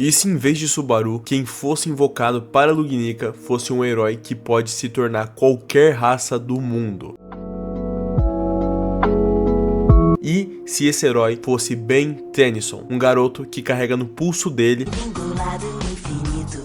E se em vez de Subaru, quem fosse invocado para Lugnica fosse um herói que pode se tornar qualquer raça do mundo? E se esse herói fosse Ben Tennyson, um garoto que carrega no pulso dele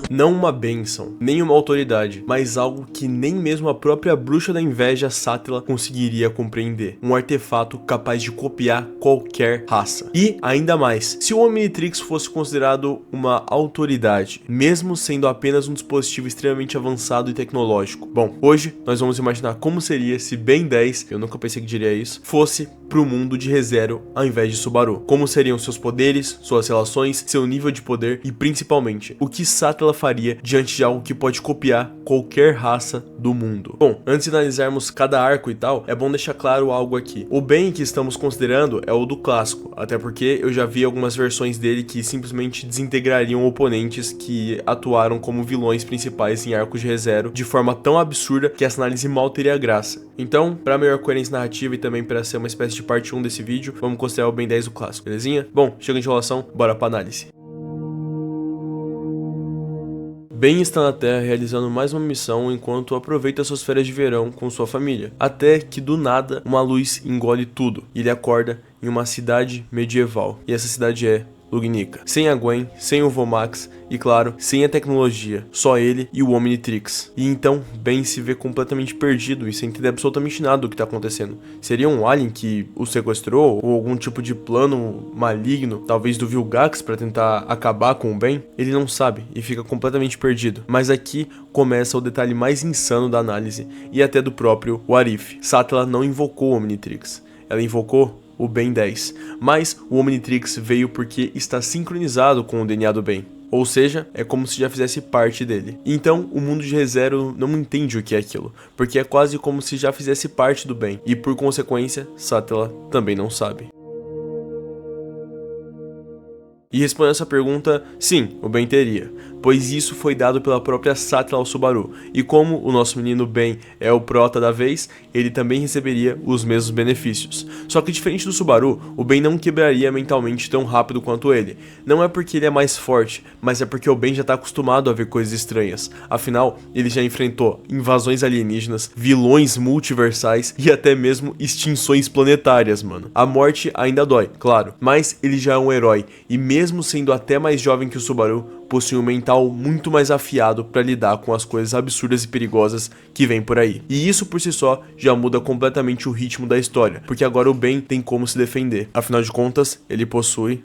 não uma bênção, nem uma autoridade, mas algo que nem mesmo a própria bruxa da inveja, Sátila, conseguiria compreender. Um artefato capaz de copiar qualquer raça. E, ainda mais, se o Omnitrix fosse considerado uma autoridade, mesmo sendo apenas um dispositivo extremamente avançado e tecnológico. Bom, hoje nós vamos imaginar como seria se Ben 10, eu nunca pensei que diria isso, fosse pro mundo de ReZero ao invés de Subaru. Como seriam seus poderes, suas relações, seu nível de poder e, principalmente, o que Sátila faria diante de algo que pode copiar qualquer raça do mundo. Bom, antes de analisarmos cada arco e tal, é bom deixar claro algo aqui. O Ben que estamos considerando é o do clássico, até porque eu já vi algumas versões dele que simplesmente desintegrariam oponentes que atuaram como vilões principais em arcos de ReZero de forma tão absurda que essa análise mal teria graça. Então, para melhor coerência narrativa e também para ser uma espécie de parte 1 desse vídeo, vamos considerar o Ben 10 do clássico, belezinha? Bom, chega de enrolação, bora pra análise. Ben está na Terra realizando mais uma missão enquanto aproveita suas férias de verão com sua família, até que do nada uma luz engole tudo e ele acorda em uma cidade medieval, e essa cidade é Lugnica. Sem a Gwen, sem o Vomax e, claro, sem a tecnologia, só ele e o Omnitrix. E então, Ben se vê completamente perdido e sem entender absolutamente nada do que está acontecendo. Seria um alien que o sequestrou ou algum tipo de plano maligno, talvez do Vilgax para tentar acabar com o Ben? Ele não sabe e fica completamente perdido. Mas aqui começa o detalhe mais insano da análise e até do próprio What If. Sátila não invocou o Omnitrix, ela invocou o Ben 10, mas o Omnitrix veio porque está sincronizado com o DNA do Ben, ou seja, é como se já fizesse parte dele. Então o mundo de ReZero não entende o que é aquilo, porque é quase como se já fizesse parte do Ben, e por consequência, Sátila também não sabe. E respondendo essa pergunta, sim, o Ben teria, pois isso foi dado pela própria Sátila ao Subaru, e como o nosso menino Ben é o prota da vez, ele também receberia os mesmos benefícios. Só que diferente do Subaru, o Ben não quebraria mentalmente tão rápido quanto ele. Não é porque ele é mais forte, mas é porque o Ben já está acostumado a ver coisas estranhas. Afinal, ele já enfrentou invasões alienígenas, vilões multiversais e até mesmo extinções planetárias, mano. A morte ainda dói, claro, mas ele já é um herói, e mesmo sendo até mais jovem que o Subaru, possui um mental muito mais afiado para lidar com as coisas absurdas e perigosas que vem por aí. E isso por si só já muda completamente o ritmo da história, porque agora o Ben tem como se defender. Afinal de contas, ele possui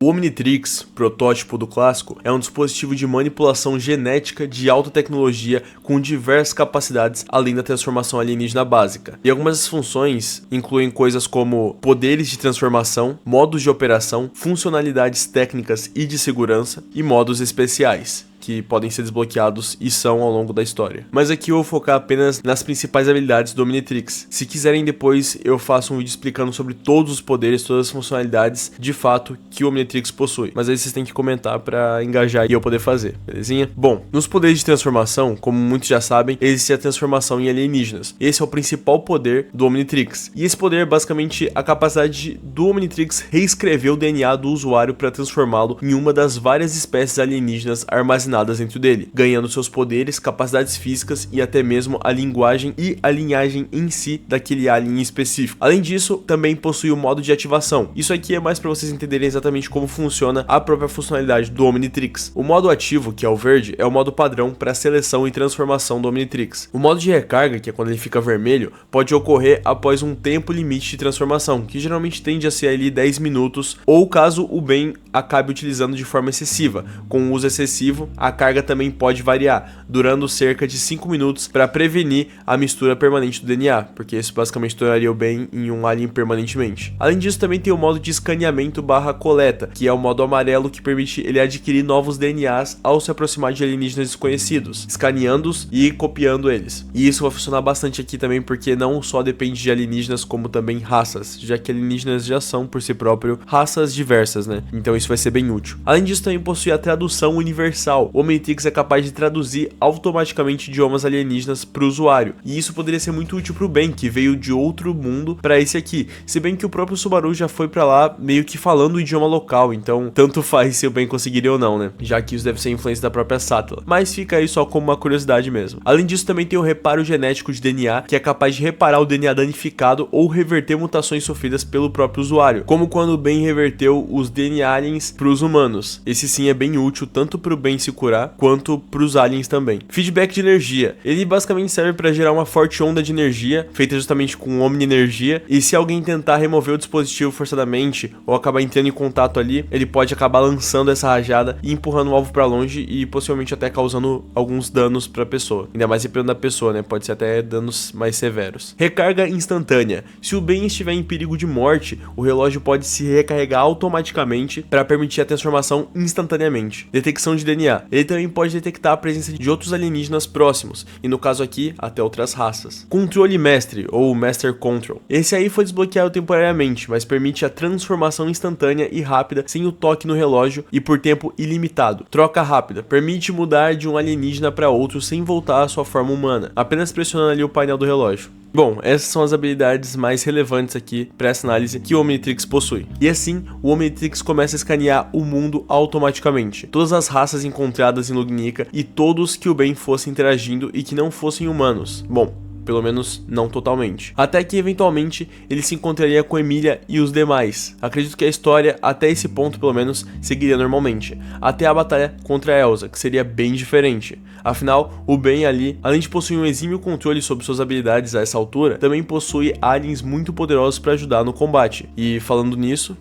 o Omnitrix, protótipo do clássico, é um dispositivo de manipulação genética de alta tecnologia com diversas capacidades além da transformação alienígena básica. E algumas das funções incluem coisas como poderes de transformação, modos de operação, funcionalidades técnicas e de segurança e modos especiais, que podem ser desbloqueados e são ao longo da história. Mas aqui eu vou focar apenas nas principais habilidades do Omnitrix. Se quiserem depois eu faço um vídeo explicando sobre todos os poderes, todas as funcionalidades de fato que o Omnitrix possui. Mas aí vocês têm que comentar para engajar e eu poder fazer, belezinha? Bom, nos poderes de transformação, como muitos já sabem, existe a transformação em alienígenas. Esse é o principal poder do Omnitrix. E esse poder é basicamente a capacidade do Omnitrix reescrever o DNA do usuário para transformá-lo em uma das várias espécies alienígenas armazenadas dentro dele, ganhando seus poderes, capacidades físicas e até mesmo a linguagem e a linhagem em si daquele alien específico. Além disso, também possui o modo de ativação. Isso aqui é mais para vocês entenderem exatamente como funciona a própria funcionalidade do Omnitrix. O modo ativo, que é o verde, é o modo padrão para seleção e transformação do Omnitrix. O modo de recarga, que é quando ele fica vermelho, pode ocorrer após um tempo limite de transformação, que geralmente tende a ser ali 10 minutos, ou caso o Ben acabe utilizando de forma excessiva. Com o uso excessivo, a carga também pode variar, durando cerca de 5 minutos para prevenir a mistura permanente do DNA, porque isso basicamente tornaria o Ben em um alien permanentemente. Além disso, também tem o modo de escaneamento / coleta, que é o modo amarelo que permite ele adquirir novos DNAs ao se aproximar de alienígenas desconhecidos, escaneando-os e copiando eles. E isso vai funcionar bastante aqui também porque não só depende de alienígenas, como também raças, já que alienígenas já são por si próprio raças diversas, né? Então isso vai ser bem útil. Além disso, também possui a tradução universal, o Omnitrix é capaz de traduzir automaticamente idiomas alienígenas para o usuário, e isso poderia ser muito útil para o Ben, que veio de outro mundo para esse aqui, se bem que o próprio Subaru já foi para lá meio que falando o idioma local, então tanto faz se o Ben conseguiria ou não, né, já que isso deve ser influência da própria Sátila, mas fica aí só como uma curiosidade mesmo. Além disso, também tem o reparo genético de DNA, que é capaz de reparar o DNA danificado ou reverter mutações sofridas pelo próprio usuário, como quando o Ben reverteu os DNA aliens para os humanos. Esse sim é bem útil tanto para o Ben se curar quanto para os aliens também. Feedback de energia, ele basicamente serve para gerar uma forte onda de energia, feita justamente com Omni-energia, e se alguém tentar remover o dispositivo forçadamente ou acabar entrando em contato ali, ele pode acabar lançando essa rajada e empurrando o alvo para longe e possivelmente até causando alguns danos para a pessoa, ainda mais dependendo da pessoa, né, pode ser até danos mais severos. Recarga instantânea, se o Ben estiver em perigo de morte, o relógio pode se recarregar automaticamente para permitir a transformação instantaneamente. Detecção de DNA, ele também pode detectar a presença de outros alienígenas próximos, e no caso aqui, até outras raças. Controle mestre, ou Master Control, esse aí foi desbloqueado temporariamente, mas permite a transformação instantânea e rápida sem o toque no relógio e por tempo ilimitado. Troca rápida, permite mudar de um alienígena para outro sem voltar à sua forma humana, apenas pressionando ali o painel do relógio. Bom, essas são as habilidades mais relevantes aqui para essa análise que o Omnitrix possui. E assim, o Omnitrix começa a escanear o mundo automaticamente. Todas as raças encontradas em Lugnica e todos que o Ben fosse interagindo e que não fossem humanos. Bom, pelo menos não totalmente. Até que eventualmente ele se encontraria com Emilia e os demais. Acredito que a história, até esse ponto pelo menos, seguiria normalmente. Até a batalha contra a Elsa, que seria bem diferente. Afinal, o Ben ali, além de possuir um exímio controle sobre suas habilidades a essa altura, também possui aliens muito poderosos para ajudar no combate. E falando nisso,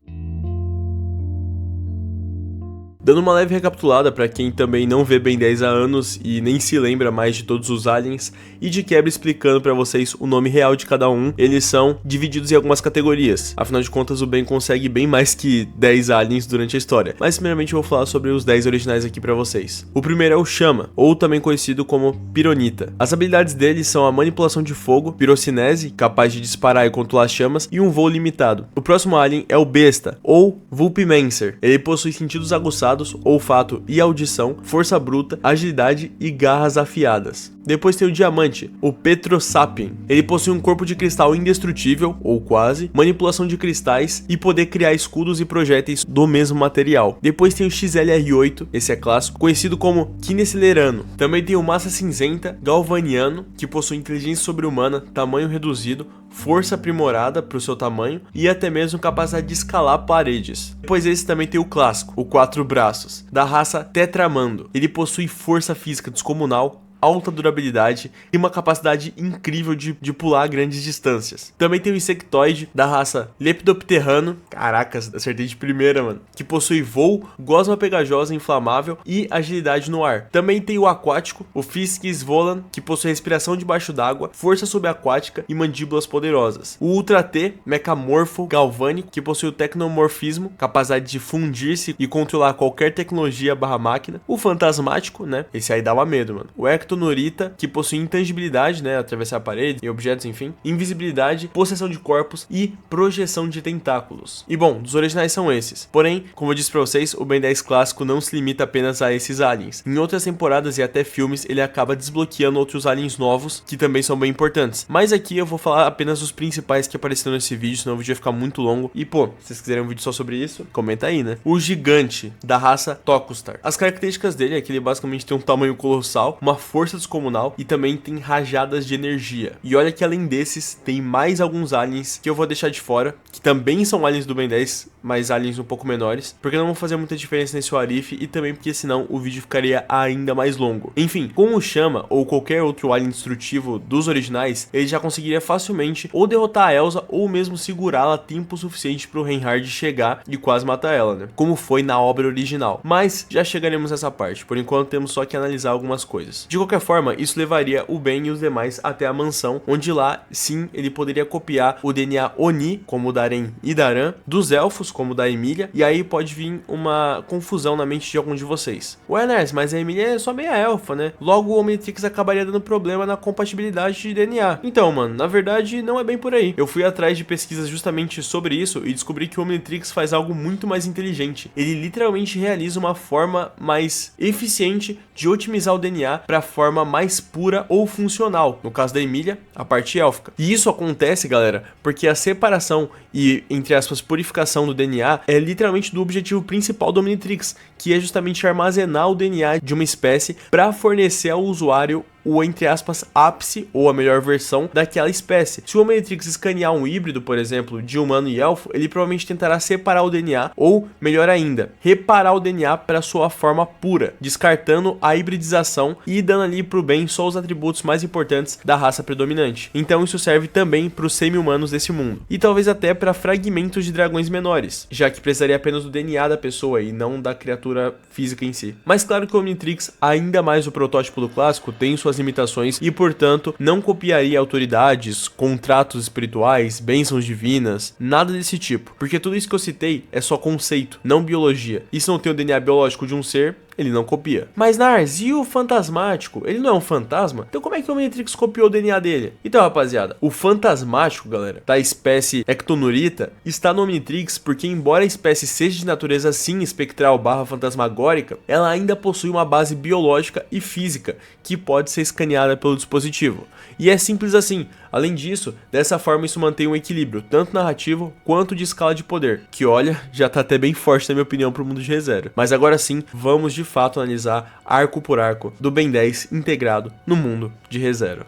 dando uma leve recapitulada para quem também não vê Ben 10 há anos e nem se lembra mais de todos os aliens, e de quebra explicando para vocês o nome real de cada um, eles são divididos em algumas categorias. Afinal de contas, o Ben consegue bem mais que 10 aliens durante a história, mas primeiramente eu vou falar sobre os 10 originais aqui para vocês. O primeiro é o Chama, ou também conhecido como Pironita. As habilidades dele são a manipulação de fogo, pirocinese, capaz de disparar e controlar chamas, e um voo limitado. O próximo alien é o Besta, ou Vulpimancer. Ele possui sentidos aguçados, olfato e audição, força bruta, agilidade e garras afiadas. Depois tem o Diamante, o Petrosapien. Ele possui um corpo de cristal indestrutível, ou quase, manipulação de cristais e poder criar escudos e projéteis do mesmo material. Depois tem o XLR8, esse é clássico, conhecido como Kinesilerano. Também tem o Massa Cinzenta, Galvaniano, que possui inteligência sobre-humana, tamanho reduzido, força aprimorada para o seu tamanho e até mesmo capacidade de escalar paredes. Depois esse também tem o clássico, o Quatro Braços, da raça Tetramando. Ele possui força física descomunal, alta durabilidade e uma capacidade incrível de pular grandes distâncias. Também tem o Insectoide, da raça Lepidopterano, caracas, acertei de primeira, mano, que possui voo, gosma pegajosa inflamável e agilidade no ar. Também tem o Aquático, o Fiskis Volan, que possui respiração debaixo d'água, força subaquática e mandíbulas poderosas. O Ultra T, Mecamorfo Galvânico, que possui o Tecnomorfismo, capacidade de fundir-se e controlar qualquer tecnologia barra máquina. O Fantasmático, né, esse aí dava medo, mano. O Ectonorita, que possui intangibilidade, né, atravessar a parede e objetos, enfim, invisibilidade, possessão de corpos e projeção de tentáculos. E bom, dos originais são esses. Porém, como eu disse pra vocês, o Ben 10 clássico não se limita apenas a esses aliens. Em outras temporadas e até filmes, ele acaba desbloqueando outros aliens novos, que também são bem importantes. Mas aqui eu vou falar apenas dos principais que apareceram nesse vídeo, senão o vídeo vai ficar muito longo. E pô, se vocês quiserem um vídeo só sobre isso, comenta aí, né? O Gigante, da raça Tokustar. As características dele é que ele basicamente tem um tamanho colossal, uma força descomunal e também tem rajadas de energia. E olha que além desses, tem mais alguns aliens que eu vou deixar de fora, que também são aliens do Ben 10, mas aliens um pouco menores, porque não vão fazer muita diferença nesse Warif e também porque senão o vídeo ficaria ainda mais longo. Enfim, com o Chama ou qualquer outro alien destrutivo dos originais, ele já conseguiria facilmente ou derrotar a Elsa ou mesmo segurá-la tempo suficiente para o Reinhard chegar e quase matar ela, né? Como foi na obra original. Mas já chegaremos nessa parte, por enquanto temos só que analisar algumas coisas. De qualquer qualquer forma, isso levaria o Ben e os demais até a mansão, onde lá, sim, ele poderia copiar o DNA Oni, como o da Aren e da Aran, dos elfos, como o da Emilia, e aí pode vir uma confusão na mente de algum de vocês. Ué, Ners, mas a Emilia é só meia elfa, né? Logo o Omnitrix acabaria dando problema na compatibilidade de DNA. Então, mano, na verdade não é bem por aí. Eu fui atrás de pesquisas justamente sobre isso e descobri que o Omnitrix faz algo muito mais inteligente. Ele literalmente realiza uma forma mais eficiente de otimizar o DNA para a forma mais pura ou funcional, no caso da Emilia, a parte élfica. E isso acontece, galera, porque a separação e, entre aspas, purificação do DNA é literalmente do objetivo principal do Omnitrix, que é justamente armazenar o DNA de uma espécie para fornecer ao usuário o, entre aspas, ápice ou a melhor versão daquela espécie. Se o Omnitrix escanear um híbrido, por exemplo, de humano e elfo, ele provavelmente tentará separar o DNA ou, melhor ainda, reparar o DNA para sua forma pura, descartando a hibridização e dando ali pro bem só os atributos mais importantes da raça predominante. Então isso serve também para os semi-humanos desse mundo, e talvez até para fragmentos de dragões menores, já que precisaria apenas do DNA da pessoa e não da criatura física em si. Mas claro que o Omnitrix, ainda mais o protótipo do clássico, tem suas limitações e, portanto, não copiaria autoridades, contratos espirituais, bênçãos divinas, nada desse tipo, porque tudo isso que eu citei é só conceito, não biologia. E se não tem o DNA biológico de um ser, ele não copia. Mas Nars, e o fantasmático? Ele não é um fantasma? Então como é que o Omnitrix copiou o DNA dele? Então, rapaziada, o fantasmático, galera, da espécie Ectonurita, está no Omnitrix porque, embora a espécie seja de natureza sim espectral barra fantasmagórica, ela ainda possui uma base biológica e física que pode ser escaneada pelo dispositivo. E é simples assim. Além disso, dessa forma isso mantém um equilíbrio, tanto narrativo quanto de escala de poder, que olha, já tá até bem forte na minha opinião pro mundo de ReZero. Mas agora sim, vamos de fato analisar arco por arco do Ben 10 integrado no mundo de ReZero.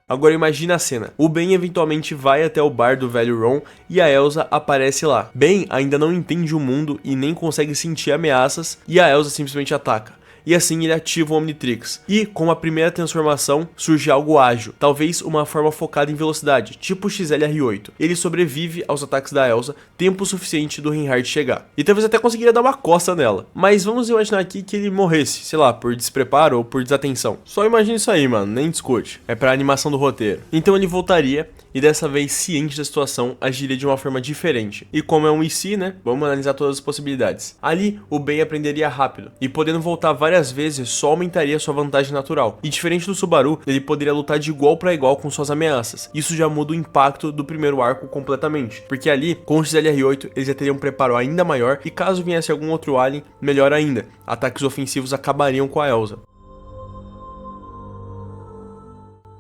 Agora imagina a cena, o Ben eventualmente vai até o bar do velho Ron e a Elsa aparece lá. Ben ainda não entende o mundo e nem consegue sentir ameaças e a Elsa simplesmente ataca. E assim ele ativa o Omnitrix. E com a primeira transformação surge algo ágil, talvez uma forma focada em velocidade, tipo o XLR8. Ele sobrevive aos ataques da Elsa, tempo suficiente do Reinhardt chegar. E talvez até conseguiria dar uma coça nela. Mas vamos imaginar aqui que ele morresse, sei lá, por despreparo ou por desatenção. Só imagina isso aí, mano, nem discute. É pra animação do roteiro. Então ele voltaria e dessa vez, ciente da situação, agiria de uma forma diferente. E como é um IC, né, vamos analisar todas as possibilidades. Ali, o Ben aprenderia rápido, e podendo voltar várias vezes, só aumentaria sua vantagem natural. E diferente do Subaru, ele poderia lutar de igual para igual com suas ameaças. Isso já muda o impacto do primeiro arco completamente, porque ali, com o XLR8, eles já teriam um preparo ainda maior, e caso viesse algum outro alien, melhor ainda, ataques ofensivos acabariam com a Elsa.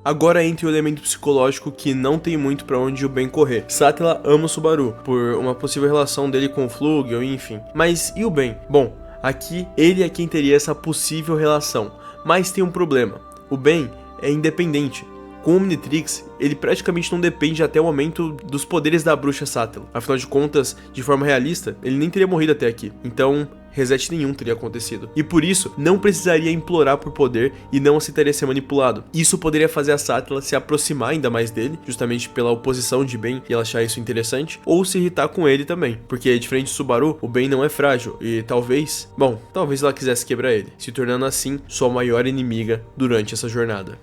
Agora entra o elemento psicológico que não tem muito pra onde o Ben correr. Sattla ama o Subaru, por uma possível relação dele com o Flugel, enfim. Mas e o Ben? Bom, aqui ele é quem teria essa possível relação, mas tem um problema. O Ben é independente. Com o Omnitrix, ele praticamente não depende até o momento dos poderes da bruxa Sattla. Afinal de contas, de forma realista, ele nem teria morrido até aqui. Então, reset nenhum teria acontecido. E por isso, não precisaria implorar por poder e não aceitaria ser manipulado. Isso poderia fazer a Sattla se aproximar ainda mais dele, justamente pela oposição de Ben e ela achar isso interessante, ou se irritar com ele também. Porque, diferente de Subaru, o Ben não é frágil e talvez ela quisesse quebrar ele, se tornando assim sua maior inimiga durante essa jornada.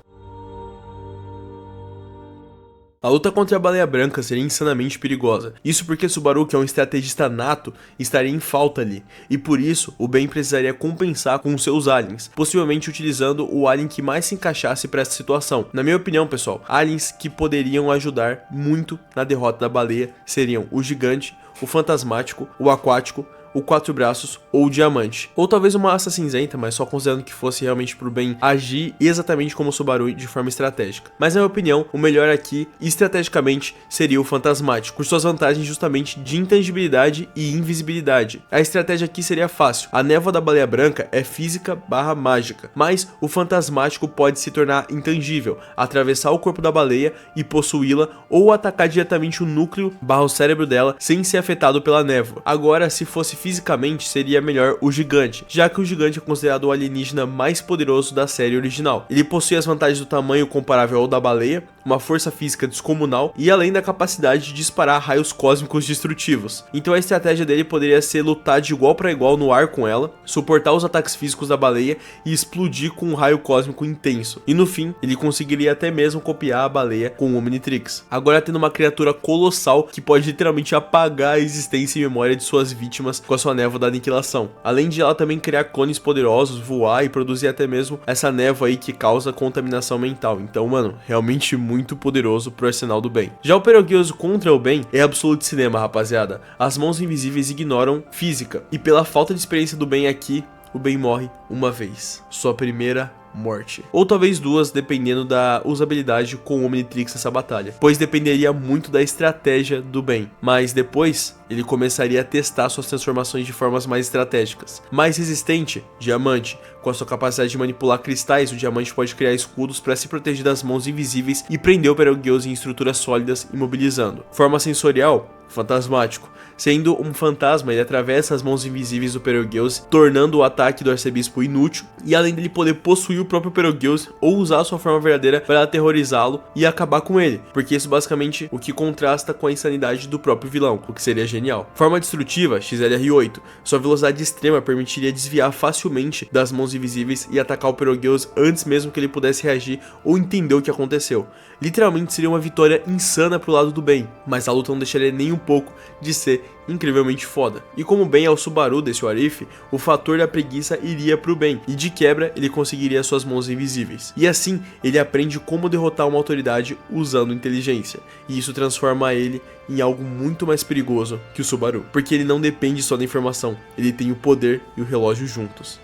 A luta contra a Baleia Branca seria insanamente perigosa. Isso porque Subaru, que é um estrategista nato, estaria em falta ali. E por isso, o Ben precisaria compensar com seus aliens, possivelmente utilizando o alien que mais se encaixasse para essa situação. Na minha opinião, pessoal, aliens que poderiam ajudar muito na derrota da baleia seriam o Gigante, o Fantasmático, o Aquático, o Quatro Braços ou o Diamante. Ou talvez uma Asa Cinzenta, mas só considerando que fosse realmente pro Ben agir exatamente como o Subaru de forma estratégica. Mas na minha opinião, o melhor aqui, estrategicamente, seria o Fantasmático, por suas vantagens justamente de intangibilidade e invisibilidade. A estratégia aqui seria fácil. A névoa da Baleia Branca é física barra mágica, mas o Fantasmático pode se tornar intangível, atravessar o corpo da baleia e possuí-la, ou atacar diretamente o núcleo barra o cérebro dela sem ser afetado pela névoa. Agora, se fosse fisicamente seria melhor o Gigante, já que o Gigante é considerado o alienígena mais poderoso da série original. Ele possui as vantagens do tamanho comparável ao da baleia, uma força física descomunal e além da capacidade de disparar raios cósmicos destrutivos. Então a estratégia dele poderia ser lutar de igual para igual no ar com ela, suportar os ataques físicos da baleia e explodir com um raio cósmico intenso. E no fim, ele conseguiria até mesmo copiar a baleia com o Omnitrix. Agora tendo uma criatura colossal que pode literalmente apagar a existência e memória de suas vítimas com a sua névoa da aniquilação. Além de ela também criar clones poderosos, voar e produzir até mesmo essa névoa aí que causa contaminação mental. Então, mano, realmente muito poderoso pro arsenal do bem. Já o Betelgeuse contra o bem é absoluto cinema, rapaziada. As mãos invisíveis ignoram física. E pela falta de experiência do bem aqui, o bem morre uma vez. Sua primeira morte. Ou talvez duas, dependendo da usabilidade com o Omnitrix nessa batalha. Pois dependeria muito da estratégia do bem. Mas depois, ele começaria a testar suas transformações de formas mais estratégicas. Mais resistente, Diamante. Com a sua capacidade de manipular cristais, o Diamante pode criar escudos para se proteger das mãos invisíveis e prender o Betelgeuse em estruturas sólidas, imobilizando. Forma sensorial, Fantasmático. Sendo um fantasma, ele atravessa as mãos invisíveis do Betelgeuse, tornando o ataque do arcebispo inútil, e além dele poder possuir o próprio Betelgeuse ou usar a sua forma verdadeira para aterrorizá-lo e acabar com ele, porque isso basicamente o que contrasta com a insanidade do próprio vilão, o que seria genial. Forma destrutiva, XLR8. Sua velocidade extrema permitiria desviar facilmente das mãos invisíveis e atacar o Betelgeuse antes mesmo que ele pudesse reagir ou entender o que aconteceu. Literalmente seria uma vitória insana pro lado do bem, mas a luta não deixaria nem um pouco de ser incrivelmente foda. E como bem é o Subaru desse What If, o fator da preguiça iria pro bem, e de quebra ele conseguiria suas mãos invisíveis. E assim, ele aprende como derrotar uma autoridade usando inteligência, e isso transforma ele em algo muito mais perigoso que o Subaru, porque ele não depende só da informação, ele tem o poder e o relógio juntos.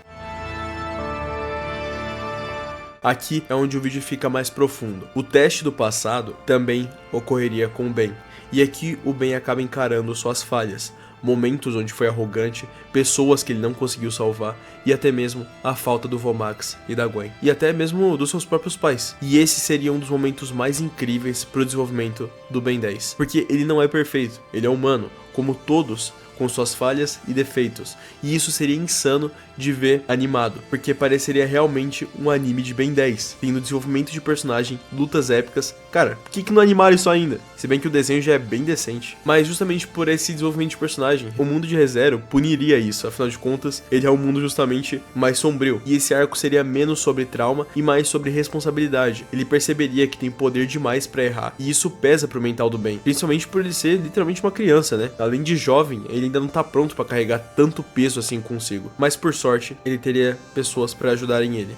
Aqui é onde o vídeo fica mais profundo. O teste do passado também ocorreria com o Ben, e aqui o Ben acaba encarando suas falhas, momentos onde foi arrogante, pessoas que ele não conseguiu salvar, e até mesmo a falta do Vomax e da Gwen, e até mesmo dos seus próprios pais. E esse seria um dos momentos mais incríveis pro desenvolvimento do Ben 10, porque ele não é perfeito, ele é humano, como todos, com suas falhas e defeitos, e isso seria insano de ver animado, porque pareceria realmente um anime de Ben 10, tendo desenvolvimento de personagem, lutas épicas. Cara, por que não animaram isso ainda? Se bem que o desenho já é bem decente, mas justamente por esse desenvolvimento de personagem, o mundo de ReZero puniria isso, afinal de contas, ele é um mundo justamente mais sombrio, e esse arco seria menos sobre trauma e mais sobre responsabilidade. Ele perceberia que tem poder demais pra errar, e isso pesa pro mental do Ben, principalmente por ele ser literalmente uma criança, né? Além de jovem, ele ainda não tá pronto pra carregar tanto peso assim consigo, mas por sorte, ele teria pessoas pra ajudarem ele.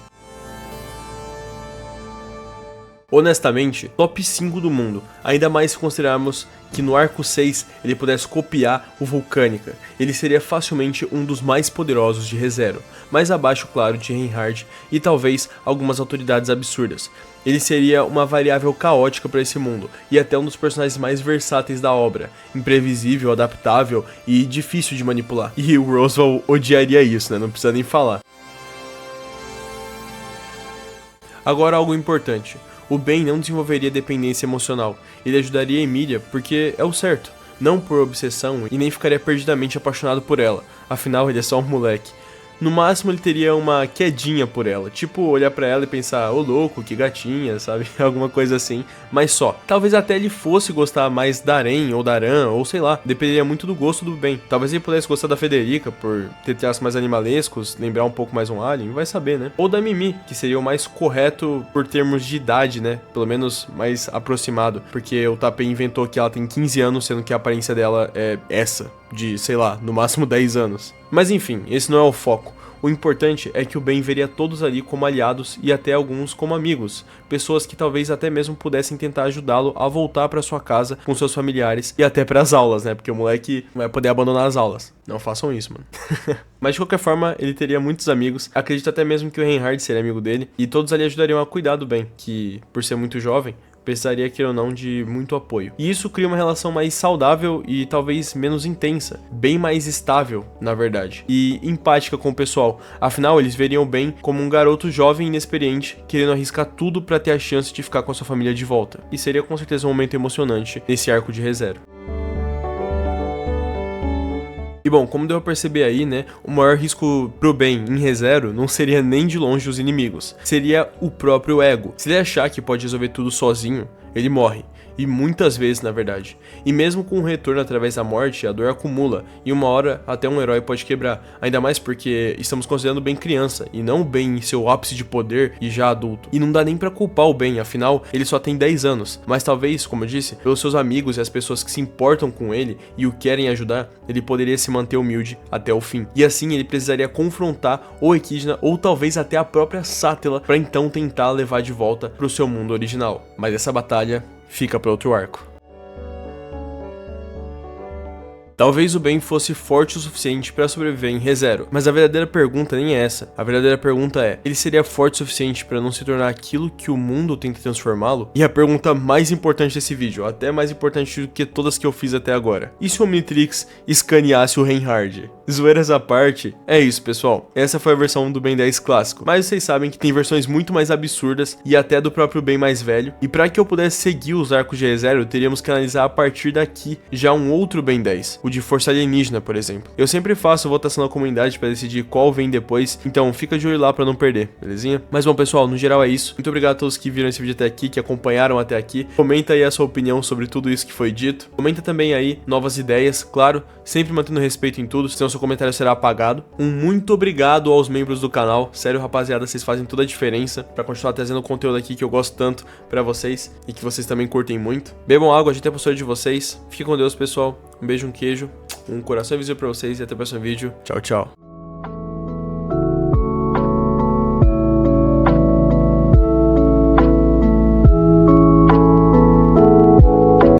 Honestamente, top 5 do mundo, ainda mais se considerarmos que no arco 6 ele pudesse copiar o Vulcânica. Ele seria facilmente um dos mais poderosos de ReZero, mais abaixo, claro, de Reinhard e talvez algumas autoridades absurdas. Ele seria uma variável caótica para esse mundo, e até um dos personagens mais versáteis da obra, imprevisível, adaptável e difícil de manipular. E o Roswaal odiaria isso, né? Não precisa nem falar. Agora algo importante. O Ben não desenvolveria dependência emocional, ele ajudaria a Emilia porque é o certo, não por obsessão e nem ficaria perdidamente apaixonado por ela, afinal ele é só um moleque. No máximo ele teria uma quedinha por ela, tipo olhar pra ela e pensar, ô louco, que gatinha, sabe, alguma coisa assim, mas só. Talvez até ele fosse gostar mais da Aren ou da Aran, ou sei lá, dependeria muito do gosto do Ben. Talvez ele pudesse gostar da Federica por ter traços mais animalescos, lembrar um pouco mais um alien, vai saber, né? Ou da Mimi, que seria o mais correto por termos de idade, né, pelo menos mais aproximado, porque o Tapei inventou que ela tem 15 anos, sendo que a aparência dela é essa, de, sei lá, no máximo 10 anos. Mas enfim, esse não é o foco. O importante é que o Ben veria todos ali como aliados e até alguns como amigos, pessoas que talvez até mesmo pudessem tentar ajudá-lo a voltar para sua casa com seus familiares e até para as aulas, né? Porque o moleque não vai poder abandonar as aulas. Não façam isso, mano. Mas de qualquer forma, ele teria muitos amigos. Acredito até mesmo que o Reinhard seria amigo dele, e todos ali ajudariam a cuidar do Ben, que por ser muito jovem, precisaria, queira ou não, de muito apoio. E isso cria uma relação mais saudável e talvez menos intensa, bem mais estável, na verdade, e empática com o pessoal. Afinal, eles veriam o Ben como um garoto jovem e inexperiente, querendo arriscar tudo pra ter a chance de ficar com a sua família de volta. E seria com certeza um momento emocionante nesse arco de ReZero. E bom, como deu a perceber aí, né, o maior risco pro Ben em ReZero não seria nem de longe os inimigos, seria o próprio ego. Se ele achar que pode resolver tudo sozinho, ele morre. E muitas vezes, na verdade. E mesmo com o retorno através da morte, a dor acumula, e uma hora até um herói pode quebrar. Ainda mais porque estamos considerando o Ben criança, e não o Ben em seu ápice de poder e já adulto. E não dá nem pra culpar o Ben, afinal, ele só tem 10 anos. Mas talvez, como eu disse, pelos seus amigos e as pessoas que se importam com ele e o querem ajudar, ele poderia se manter humilde até o fim. E assim ele precisaria confrontar ou Echidna ou talvez até a própria Sátela para então tentar levar de volta pro seu mundo original. Mas essa batalha fica para outro arco. Talvez o Ben fosse forte o suficiente para sobreviver em ReZero, mas a verdadeira pergunta nem é essa. A verdadeira pergunta é, ele seria forte o suficiente para não se tornar aquilo que o mundo tenta transformá-lo? E a pergunta mais importante desse vídeo, até mais importante do que todas que eu fiz até agora, e se o Omnitrix escaneasse o Reinhard? Zoeiras à parte, é isso pessoal, essa foi a versão do Ben 10 clássico, mas vocês sabem que tem versões muito mais absurdas e até do próprio Ben mais velho, e para que eu pudesse seguir os arcos de ReZero, teríamos que analisar a partir daqui já um outro Ben 10, o de Força Alienígena, por exemplo. Eu sempre faço votação na comunidade para decidir qual vem depois, então fica de olho lá para não perder, belezinha? Mas bom pessoal, no geral é isso, muito obrigado a todos que viram esse vídeo até aqui, que acompanharam até aqui, comenta aí a sua opinião sobre tudo isso que foi dito, comenta também aí novas ideias, claro, sempre mantendo respeito em tudo, senão seu comentário será apagado. Um muito obrigado aos membros do canal, sério rapaziada, vocês fazem toda a diferença para continuar trazendo conteúdo aqui que eu gosto tanto para vocês e que vocês também curtem muito. Bebam água, agitem a postura de vocês, fiquem com Deus pessoal, um beijo, um queijo, um coração invisível pra vocês e até o próximo vídeo. Tchau, tchau.